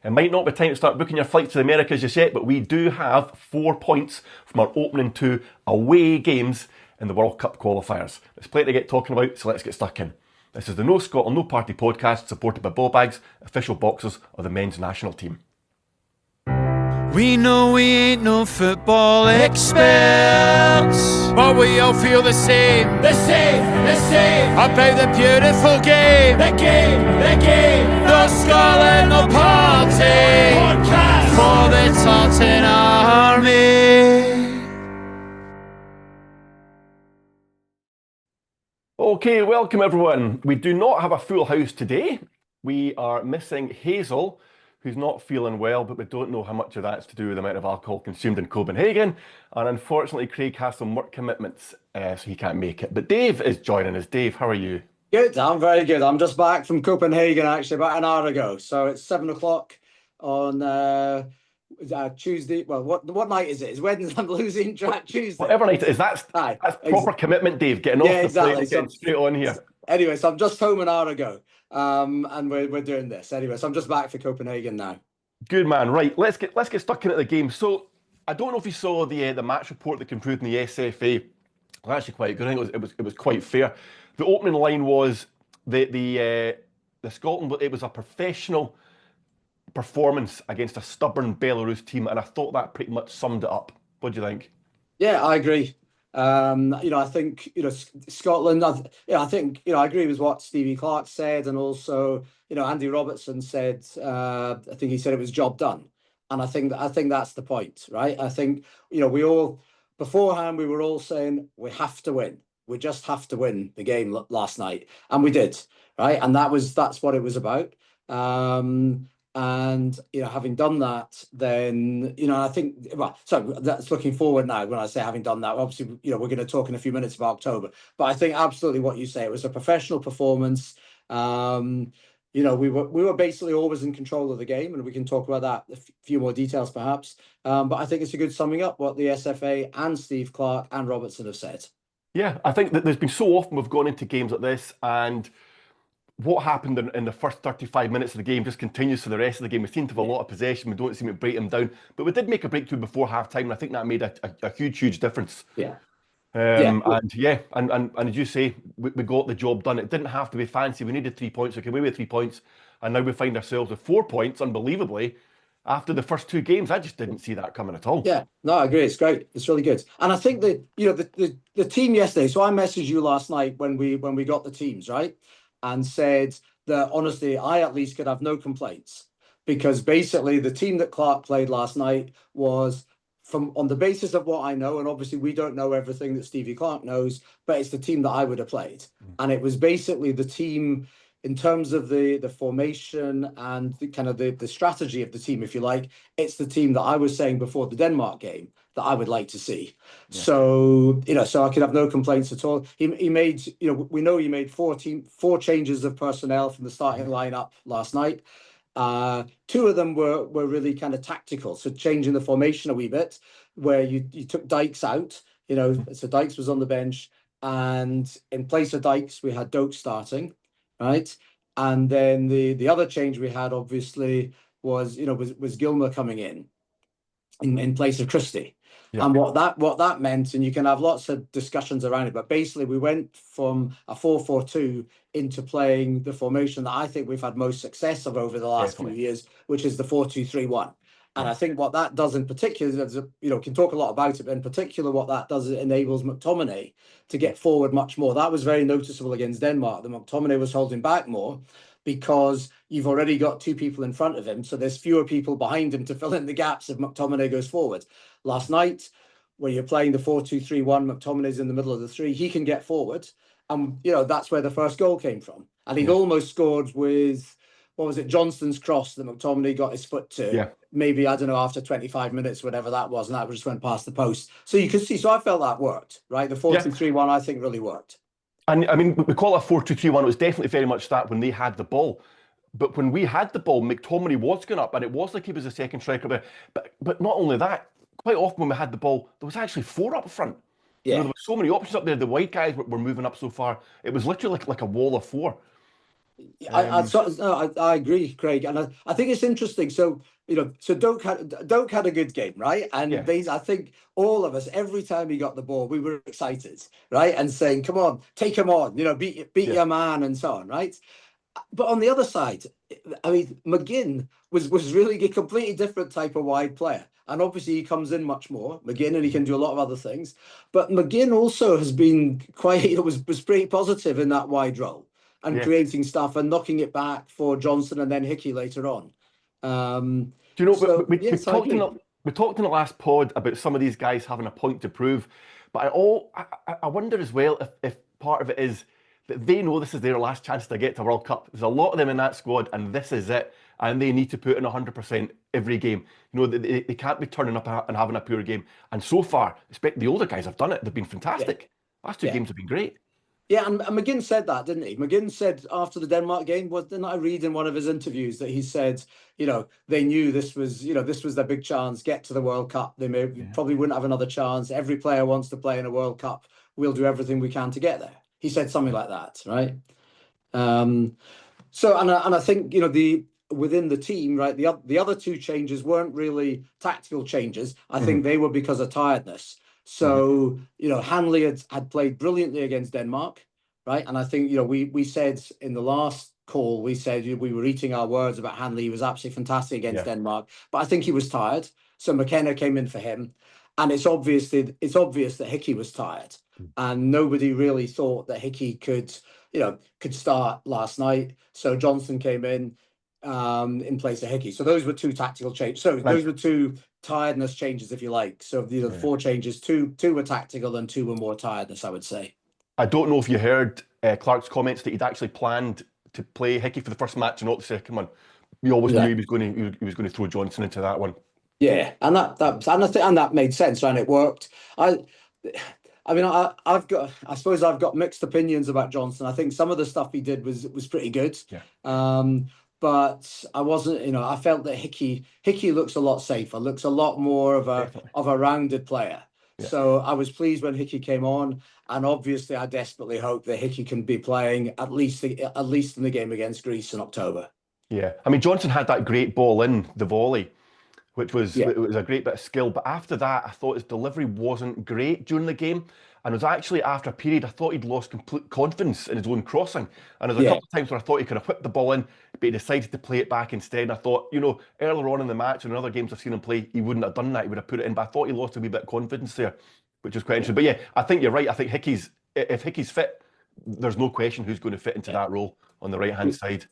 It might not be time to start booking your flights to the Americas just yet, but we do have 4 points from our opening 2 away games in the World Cup qualifiers. There's plenty to get talking about, so let's get stuck in. This is the No Scotland No Party podcast, supported by Ball Bags, official boxers of the men's national team. We know we ain't no football experts, but we all feel the same about the beautiful game. The game. No Scotland, no party podcast for the Tartan Army. Okay, welcome everyone. We do not have a full house today. We are missing Hazel, who's not feeling well, but we don't know how much of that's to do with the amount of alcohol consumed in Copenhagen. And unfortunately, Craig has some work commitments, so he can't make it. But Dave is joining us. Dave, how are you? Good, I'm very good. I'm just back from Copenhagen actually about an hour ago. So it's 7 o'clock on Tuesday. Well, what night is it? It's Wednesday. I'm losing track. Tuesday. Whatever night it is, that's proper commitment, Dave. Getting off the plane and getting straight on here. Anyway, so I'm just home an hour ago. And we're doing this anyway. So I'm just back for Copenhagen now. Good man. Right, let's get stuck into the game. So I don't know if you saw the match report that came through from the SFA. It was actually quite good. I think it was quite fair. The opening line was the Scotland. It was a professional performance against a stubborn Belarus team, and I thought that pretty much summed it up. What do you think? Yeah, I agree. I think, Scotland, I think, I agree with what Steve Clarke said. And also, Andy Robertson said, I think he said it was job done. And I think that's the point, right? I think, we all, beforehand, we were all saying we have to win. We just have to win the game last night. And we did, right? And that's what it was about. And having done that, then I think, well, so that's looking forward now. When I say having done that, obviously we're going to talk in a few minutes about October, but I think absolutely what you say, it was a professional performance. We were basically always in control of the game, and we can talk about that, a few more details perhaps, but I think it's a good summing up what the SFA and Steve Clarke and Robertson have said. Yeah, I think that there's been so often we've gone into games like this, and what happened in the first 35 minutes of the game just continues for the rest of the game. We seem to have a lot of possession. We don't seem to break them down. But we did make a breakthrough before half-time, and I think that made a huge difference. Yeah. And as you say, we got the job done. It didn't have to be fancy. We needed 3 points. We came away with 3 points, and now we find ourselves with 4 points, unbelievably, after the first 2 games. I just didn't see that coming at all. Yeah, no, I agree. It's great. It's really good. And I think that, the team yesterday, so I messaged you last night when we got the teams, right? And said that, honestly, I at least could have no complaints, because basically the team that Clarke played last night was, on the basis of what I know, and obviously we don't know everything that Stevie Clarke knows, but it's the team that I would have played. And it was basically the team in terms of the formation and the kind of the strategy of the team, if you like. It's the team that I was saying before the Denmark game that I would like to see. Yeah. So, so I could have no complaints at all. He made, we know he made 4 changes of personnel from the starting lineup last night. 2 of them were really kind of tactical. So changing the formation a wee bit, where you took Dykes out, so Dykes was on the bench, and in place of Dykes, we had Doak starting, right? And then the other change we had, obviously, was Gilmer coming in place of Christie. Yeah. And what that meant, and you can have lots of discussions around it, but basically we went from a 4-4-2 into playing the formation that I think we've had most success of over the last few years, which is the 4-2-3-1. And I think what that does in particular is, can talk a lot about it, but in particular what that does, it enables McTominay to get forward much more. That was very noticeable against Denmark. The McTominay was holding back more, because you've already got 2 people in front of him, so there's fewer people behind him to fill in the gaps if McTominay goes forward. Last night, where you're playing the 4-2-3-1, McTominay's in the middle of the 3, he can get forward, and that's where the first goal came from. And he'd almost scored with, what was it, Johnston's cross that McTominay got his foot to. Yeah. Maybe, I don't know, after 25 minutes, whatever that was, and that just went past the post. So you could see, so I felt that worked, right? The 4-2-3-1, I think, really worked. And I mean, we call it a 4-2-3-1. It was definitely very much that when they had the ball. But when we had the ball, McTominay was going up, and it was like he was a second striker. But not only that, quite often when we had the ball, there was actually 4 up front. Yeah. There were so many options up there. The wide guys were moving up so far. It was literally like a wall of 4. I agree, Craig, and I think it's interesting. So so Doak had a good game, right? And Yeah, I think all of us, every time he got the ball, we were excited, right? And saying, "Come on, take him on, beat yeah, your man," and so on, right? But on the other side, I mean, McGinn was really a completely different type of wide player. And obviously he comes in much more, McGinn, and he can do a lot of other things. But McGinn also has been quite, was pretty positive in that wide role and yeah. creating stuff and knocking it back for Johnson and then Hickey later on. Do you know, So we yes, I talked agree. we talked in the last pod about some of these guys having a point to prove, but I wonder as well if part of it is that they know this is their last chance to get to World Cup. There's a lot of them in that squad, and this is it, and they need to put in 100% every game. They can't be turning up and having a poor game. And so far, the older guys have done it. They've been Yeah, fantastic. Last two yeah. games have been great. Yeah, and McGinn said that, didn't he? McGinn said after the Denmark game, didn't I read in one of his interviews that he said, they knew this was, this was their big chance, get to the World Cup. They Yeah. probably wouldn't have another chance. Every player wants to play in a World Cup. We'll do everything we can to get there. He said something like that, right? So, and I think, within the team, right, the other two changes weren't really tactical changes. I think they were because of tiredness. So, Hanley had played brilliantly against Denmark, right? And I think, we said in the last call, we said we were eating our words about Hanley. He was absolutely fantastic against Yeah. Denmark, but I think he was tired. So McKenna came in for him. And it's obvious that Hickey was tired. And nobody really thought that Hickey could start last night. So Johnson came in place of Hickey. So those were two tactical changes. So Right. those were two tiredness changes, if you like. So the four changes, two were tactical and two were more tiredness, I would say. I don't know if you heard Clark's comments that he'd actually planned to play Hickey for the first match and not the second one. We always knew he was going to throw Johnson into that one. Yeah, and that made sense, and it worked. I mean, I suppose I've got mixed opinions about Johnson. I think some of the stuff he did was pretty good. Yeah. But I wasn't, I felt that Hickey looks a lot safer, looks a lot more of a rounded player. Yeah. So I was pleased when Hickey came on, and obviously I desperately hope that Hickey can be playing at least in the game against Greece in October. Yeah, I mean Johnson had that great ball in the volley, which was it was a great bit of skill. But after that, I thought his delivery wasn't great during the game. And it was actually after a period, I thought he'd lost complete confidence in his own crossing. And there's a couple of times where I thought he could have whipped the ball in, but he decided to play it back instead. And I thought, earlier on in the match and in other games I've seen him play, he wouldn't have done that. He would have put it in. But I thought he lost a wee bit of confidence there, which was quite interesting. But yeah, I think you're right. I think if Hickey's fit, there's no question who's going to fit into that role on the right-hand side.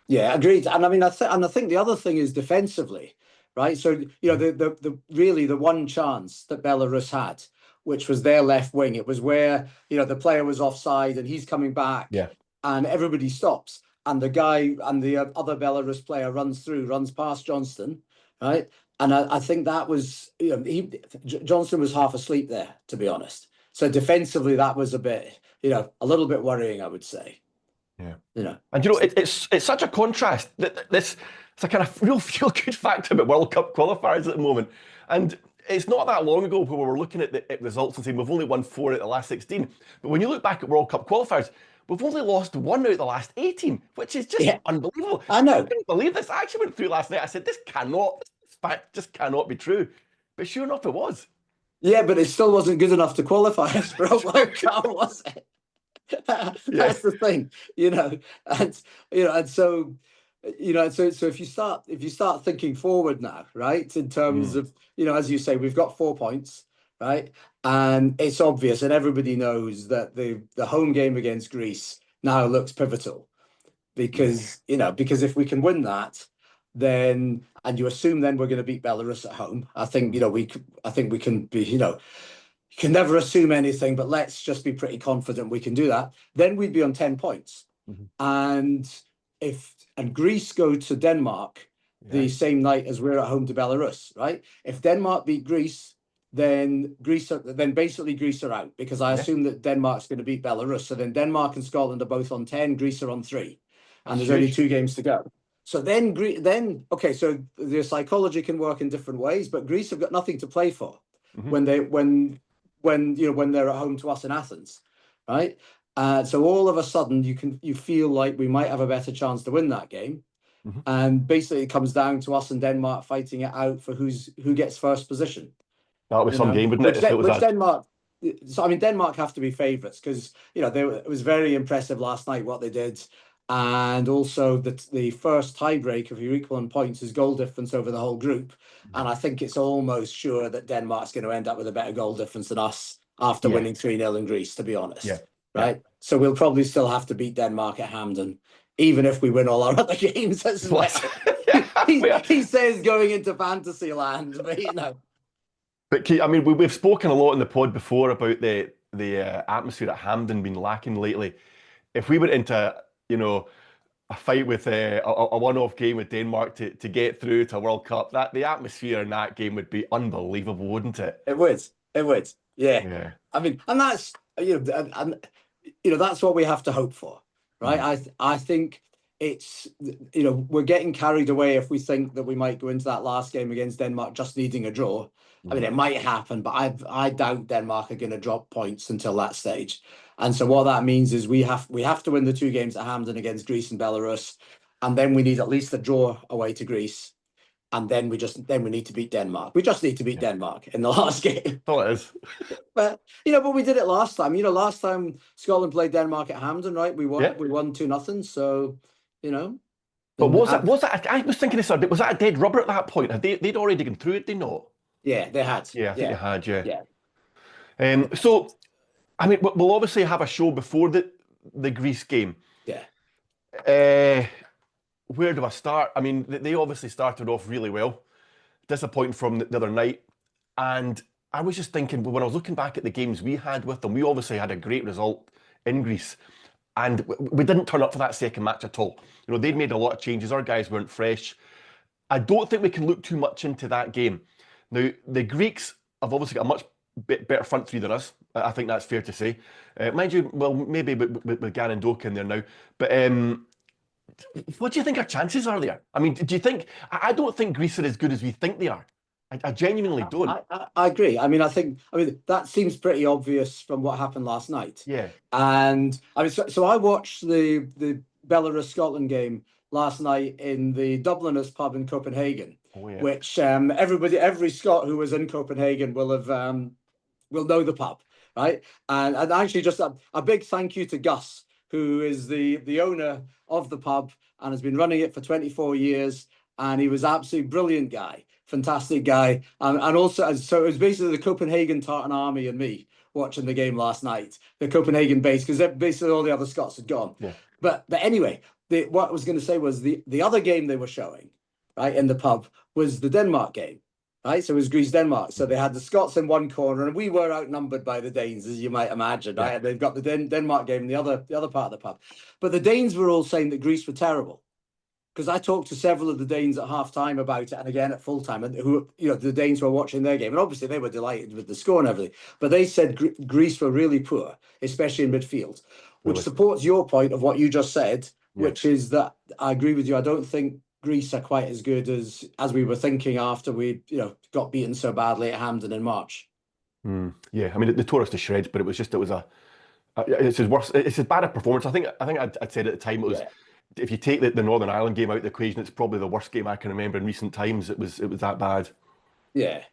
Yeah, agreed. And I mean, I think the other thing is defensively, right? So, the one chance that Belarus had, which was their left wing, it was where, the player was offside and he's coming back and everybody stops. And the guy and the other Belarus player runs past Johnston, right? And I think that was, Johnston was half asleep there, to be honest. So defensively, that was a bit, a little bit worrying, I would say. Yeah. And it's such a contrast that it's a kind of real feel-good factor about World Cup qualifiers at the moment. And it's not that long ago where we were looking at the results and saying we've only won 4 out of the last 16. But when you look back at World Cup qualifiers, we've only lost 1 out of the last 18, which is just unbelievable. I know. I couldn't believe this. I actually went through last night. I said, this fact just cannot be true. But sure enough, it was. Yeah, but it still wasn't good enough to qualify us for a World Cup, was it? That's the thing, and so if you start thinking forward now, right, in terms of as you say, we've got 4 points, right, and it's obvious and everybody knows that the home game against Greece now looks pivotal because if we can win that, then, and you assume then we're going to beat Belarus at home, I think we can be, you can never assume anything, but let's just be pretty confident we can do that. Then we'd be on 10 points. And Greece go to Denmark the same night as we're at home to Belarus, right? If Denmark beat Greece, then basically Greece are out, because I assume that Denmark's going to beat Belarus. So then Denmark and Scotland are both on 10, Greece are on 3. And there's only 2 games to go. So then okay, so the psychology can work in different ways, but Greece have got nothing to play for when they're at home to us in Athens, right? So all of a sudden you feel like we might have a better chance to win that game. And basically it comes down to us and Denmark fighting it out for who gets first position. That was some game, wouldn't it? If it was Which Denmark. So I mean, Denmark have to be favourites because it was very impressive last night what they did, and also the first tiebreaker, if you're equal in points, is goal difference over the whole group, and I think it's almost sure that Denmark's going to end up with a better goal difference than us after winning 3-0 in Greece. To be honest, right? So we'll probably still have to beat Denmark at Hampden, even if we win all our other games as well. he says going into fantasy land, but But I mean, we've spoken a lot in the pod before about the atmosphere at Hampden being lacking lately. If we went into a fight with a one-off game with Denmark to get through to a World Cup, the atmosphere in that game would be unbelievable, wouldn't it? It would. Yeah. I mean, and that's that's what we have to hope for, right? I think it's we're getting carried away if we think that we might go into that last game against Denmark just needing a draw. I mean, it might happen, but I doubt Denmark are going to drop points until that stage. And so what that means is we have to win the 2 games at Hampden against Greece and Belarus, and then we need at least a draw away to Greece, and then we need to beat Denmark. We just need to beat Denmark in the last game. Oh, it is. But but we did it last time. Last time Scotland played Denmark at Hampden, right? We won 2-0. So But was that? I was thinking this. Was that a dead rubber at that point? They'd already gone through it? Did they not? Yeah, they had. Yeah, I think they had. Yeah. So, I mean, we'll obviously have a show before the Greece game. Yeah. Where do I start? I mean, they obviously started off really well. Disappointing from the other night, and I was just thinking when I was looking back at the games we had with them, we obviously had a great result in Greece, and we didn't turn up for that second match at all. They'd made a lot of changes. Our guys weren't fresh. I don't think we can look too much into that game. Now, the Greeks have obviously got a much better front three than us. I think that's fair to say. Mind you, well, maybe with Gannon-Doak in there now. But what do you think our chances are there? I mean, do you think... I don't think Greece are as good as we think they are. I genuinely don't. I agree. I mean, that seems pretty obvious from what happened last night. Yeah. And I mean, so I watched the Belarus-Scotland game last night in the Dubliners pub in Copenhagen, which every Scot who was in Copenhagen will know the pub, right? And actually, just a big thank you to Gus, who is the owner of the pub and has been running it for 24 years. And he was an absolutely brilliant guy, fantastic guy. And also, so it was basically the Copenhagen Tartan Army and me watching the game last night, the Copenhagen base, because basically all the other Scots had gone. Yeah. But anyway, what I was going to say was the other game they were showing, right, in the pub was the Denmark game, right? So it was Greece-Denmark. So they had the Scots in one corner, and we were outnumbered by the Danes, as you might imagine, right? They've got the Denmark game in the other part of the pub. But the Danes were all saying that Greece were terrible. Because I talked to several of the Danes at half-time about it, and again at full-time, and who, the Danes were watching their game, and obviously they were delighted with the score and everything. But they said Greece were really poor, especially in midfield, which supports your point of what you just said, which is that I agree with you. I don't think Greece are quite as good as we were thinking after we, got beaten so badly at Hampden in March. Yeah, I mean, they tore us to shreds, but it's as bad a performance. I think I'd said at the time it was. If you take the Northern Ireland game out of the equation, it's probably the worst game I can remember in recent times. It was that bad. Yeah.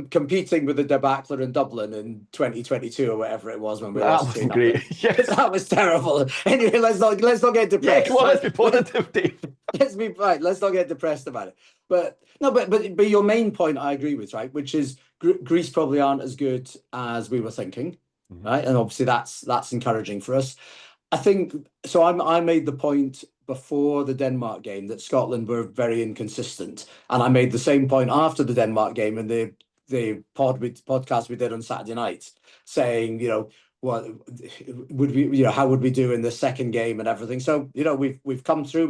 Competing with the debacle in Dublin in 2022 or whatever it was when we that wasn't great. Yes, that was terrible. Anyway, let's not get depressed. Yeah, come on, let's be positive, Dave. Let's not get depressed about it. But your main point I agree with, right? Which is Greece probably aren't as good as we were thinking, right? And obviously that's encouraging for us. I think so. I made the point before the Denmark game that Scotland were very inconsistent, and I made the same point after the Denmark game in the podcast we did on Saturday night, saying, what would we, how would we do in the second game and everything. So we've come through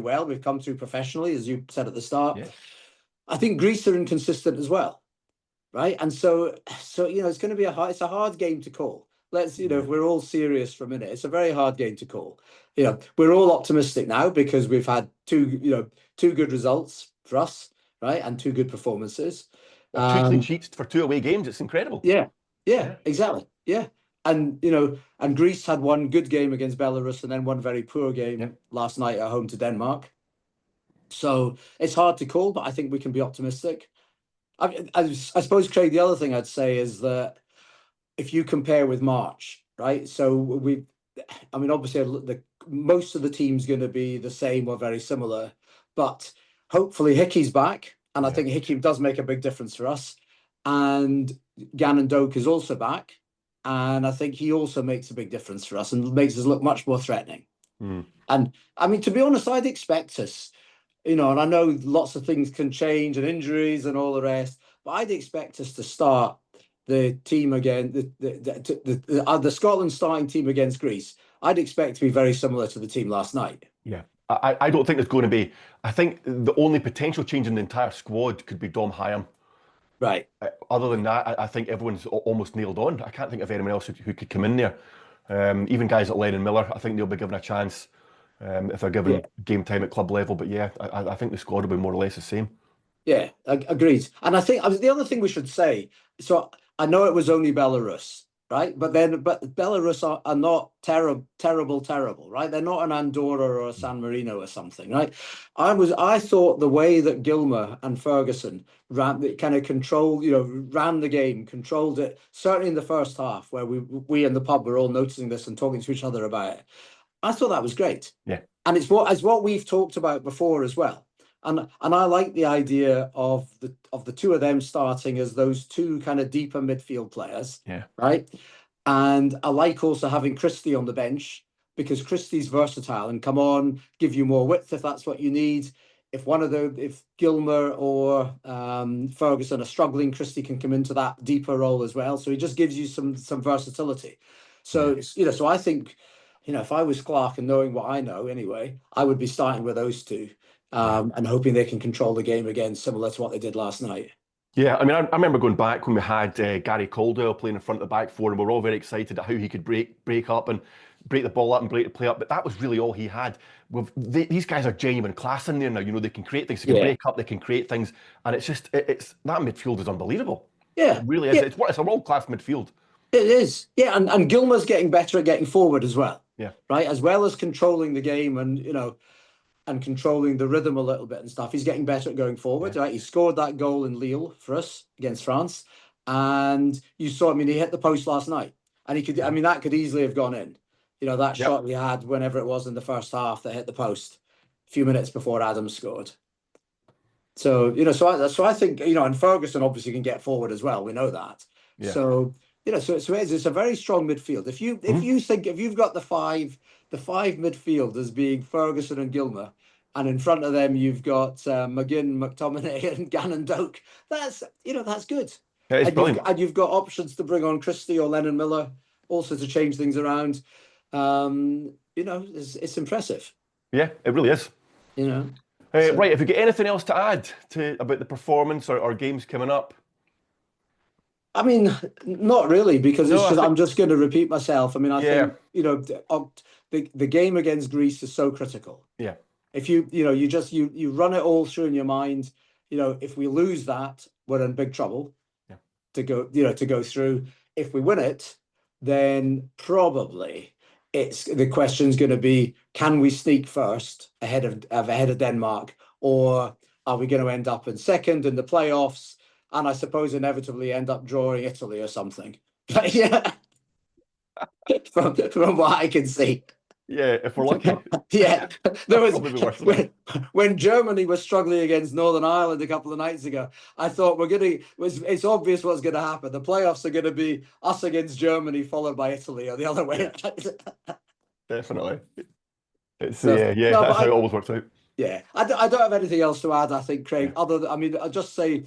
well, we've come through professionally, as you said at the start. Yeah. I think Greece are inconsistent as well, right? And so it's going to be a hard game to call. Let's, if we're all serious for a minute, it's a very hard game to call. We're all optimistic now because we've had two good results for us, right? And 2 good performances. 2 clean sheets for 2 away games. It's incredible. Yeah, exactly. Yeah. and Greece had one good game against Belarus and then one very poor game last night at home to Denmark. So it's hard to call, but I think we can be optimistic. I suppose, Craig, the other thing I'd say is that if you compare with March, right? So obviously most of the team's going to be the same or very similar, but hopefully Hickey's back, and I think Hickey does make a big difference for us. And Gannon-Doak is also back, and I think he also makes a big difference for us and makes us look much more threatening. And I mean, to be honest, I'd expect us, and I know lots of things can change and injuries and all the rest, but I'd expect us to start the team again, the Scotland starting team against Greece. I'd expect to be very similar to the team last night. Yeah, I don't think there's going to be. I think the only potential change in the entire squad could be Dom Hyam. Right. Other than that, I think everyone's almost nailed on. I can't think of anyone else who could come in there. Even guys like Lennon Miller, I think they'll be given a chance if they're given game time at club level. But yeah, I think the squad will be more or less the same. Yeah, agreed. And I think the other thing we should say, so I know it was only Belarus, right? But Belarus are not terrible, right? They're not an Andorra or a San Marino or something, right? I thought the way that Gilmer and Ferguson ran the game, controlled it, certainly in the first half, where we in the pub were all noticing this and talking to each other about it. I thought that was great. Yeah. And it's what we've talked about before as well. And I like the idea of the two of them starting as those two kind of deeper midfield players. Yeah. Right. And I like also having Christie on the bench, because Christie's versatile and come on, give you more width if that's what you need. If Gilmer or Ferguson are struggling, Christie can come into that deeper role as well. So he just gives you some versatility. So so I think, if I was Clarke and knowing what I know anyway, I would be starting with those two. And hoping they can control the game again, similar to what they did last night. Yeah, I mean, I remember going back when we had Gary Caldwell playing in front of the back four, and we were all very excited at how he could break up and break the ball up and break the play up. But that was really all he had. These guys are genuine class in there now. They can create things, they can break up, they can create things, and it's that midfield is unbelievable. Yeah, it really is. Yeah. It's a world-class midfield. It is. Yeah, and Gilmer's getting better at getting forward as well. Yeah, right, as well as controlling the game and and controlling the rhythm a little bit and stuff. He's getting better at going forward, right? He scored that goal in Lille for us against France. And you saw, he hit the post last night. And he could, that could easily have gone in. That shot we had whenever it was in the first half that hit the post a few minutes before Adams scored. So, so I think, and Ferguson obviously can get forward as well. We know that. Yeah. So, so it's a very strong midfield. If you've got the five midfielders being Ferguson and Gilmer, and in front of them you've got McGinn, McTominay, and Gannon-Doak, that's good. Yeah, it's brilliant. And you've got options to bring on Christie or Lennon Miller, also to change things around. It's impressive. Yeah, it really is. Right, have you got anything else to add about the performance or games coming up? Not really, because I'm just going to repeat myself. I think the game against Greece is so critical. Yeah. If you run it all through in your mind, if we lose that, we're in big trouble. Yeah. To go through. If we win it, then probably the question's going to be, can we sneak first ahead of Denmark, or are we going to end up in second in the playoffs? And I suppose inevitably end up drawing Italy or something. Yeah, from what I can see. Yeah, if we're lucky. Yeah, there was when Germany was struggling against Northern Ireland a couple of nights ago. I thought it's obvious what's going to happen. The playoffs are going to be us against Germany, followed by Italy, or the other way. Definitely. That's how it always works out. Yeah, I don't have anything else to add, I think, Craig. I'll just say,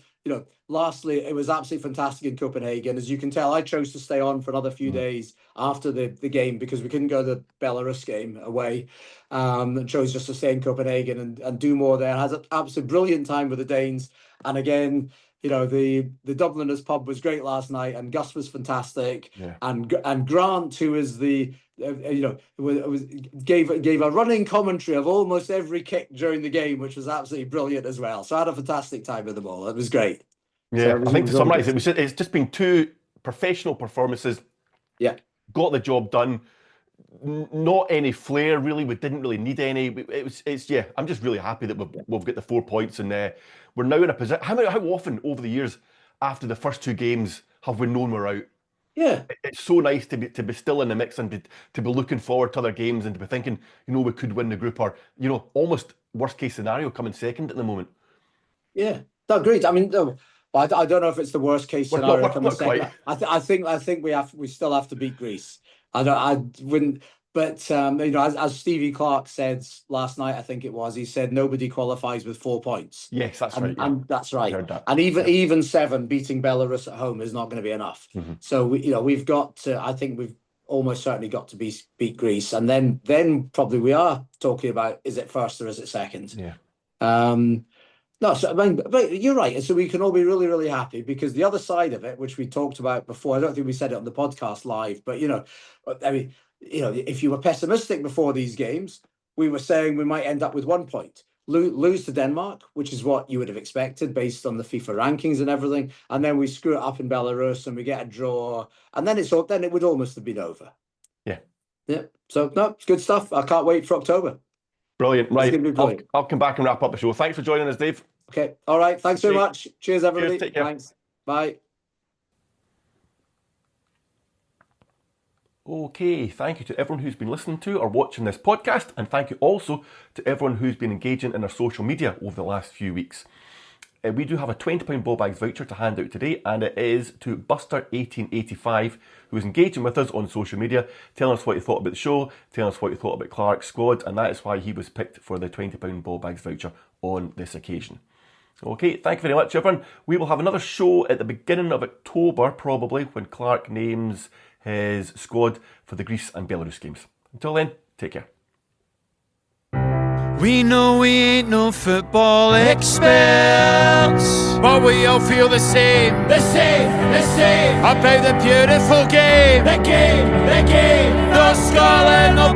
lastly, it was absolutely fantastic in Copenhagen. As you can tell, I chose to stay on for another few days after the game because we couldn't go to the Belarus game away. And chose just to stay in Copenhagen and do more there. I had an absolutely brilliant time with the Danes. And again, the Dubliners pub was great last night, and Gus was fantastic. Yeah. And Grant, who is gave a running commentary of almost every kick during the game, which was absolutely brilliant as well. So I had a fantastic time with them all. It was great. Yeah, I think to summarise, it's just been two professional performances. Yeah. got the job done. Not any flair, really. We didn't really need any. Yeah, I'm just really happy that we've got the 4 points, and we're now in a position. How often over the years after the first 2 games have we known we're out? Yeah. It's so nice to be still in the mix and to be looking forward to other games and to be thinking, we could win the group, or almost worst case scenario coming second at the moment. Yeah, no, agreed. I mean, no, I don't know if it's the worst case scenario coming second. I think we still have to beat Greece. I wouldn't, but as Stevie Clarke said last night, I think it was, he said nobody qualifies with 4 points. Yes, that's right. Yeah. And that's right. That. And even 7 beating Belarus at home is not going to be enough. Mm-hmm. So we've got to, I think we've almost certainly got to beat Greece, and then probably we are talking about, is it first or is it second? Yeah. No, so I mean, but you're right. So we can all be really, really happy, because the other side of it, which we talked about before, I don't think we said it on the podcast live, but I mean, if you were pessimistic before these games, we were saying we might end up with 1 point, lose to Denmark, which is what you would have expected based on the FIFA rankings and everything, and then we screw it up in Belarus and we get a draw, and then it would almost have been over. Yeah. Yeah. So no, it's good stuff. I can't wait for October. Brilliant. Right. Brilliant. I'll come back and wrap up the show. Thanks for joining us, Dave. Okay. All right. Thanks very much. Cheers, everybody. Cheers, take care. Thanks. Bye. Okay, thank you to everyone who's been listening to or watching this podcast, and thank you also to everyone who's been engaging in our social media over the last few weeks. We do have a £20 ball bags voucher to hand out today, and it is to Buster1885, who is engaging with us on social media, telling us what he thought about the show, telling us what he thought about Clarke's squad, and that is why he was picked for the £20 ball bags voucher on this occasion. Okay, thank you very much, everyone. We will have another show at the beginning of October, probably, when Clarke names his squad for the Greece and Belarus games. Until then, take care. We know we ain't no football experts, but we all feel the same about the beautiful game, the game, no Scotland, no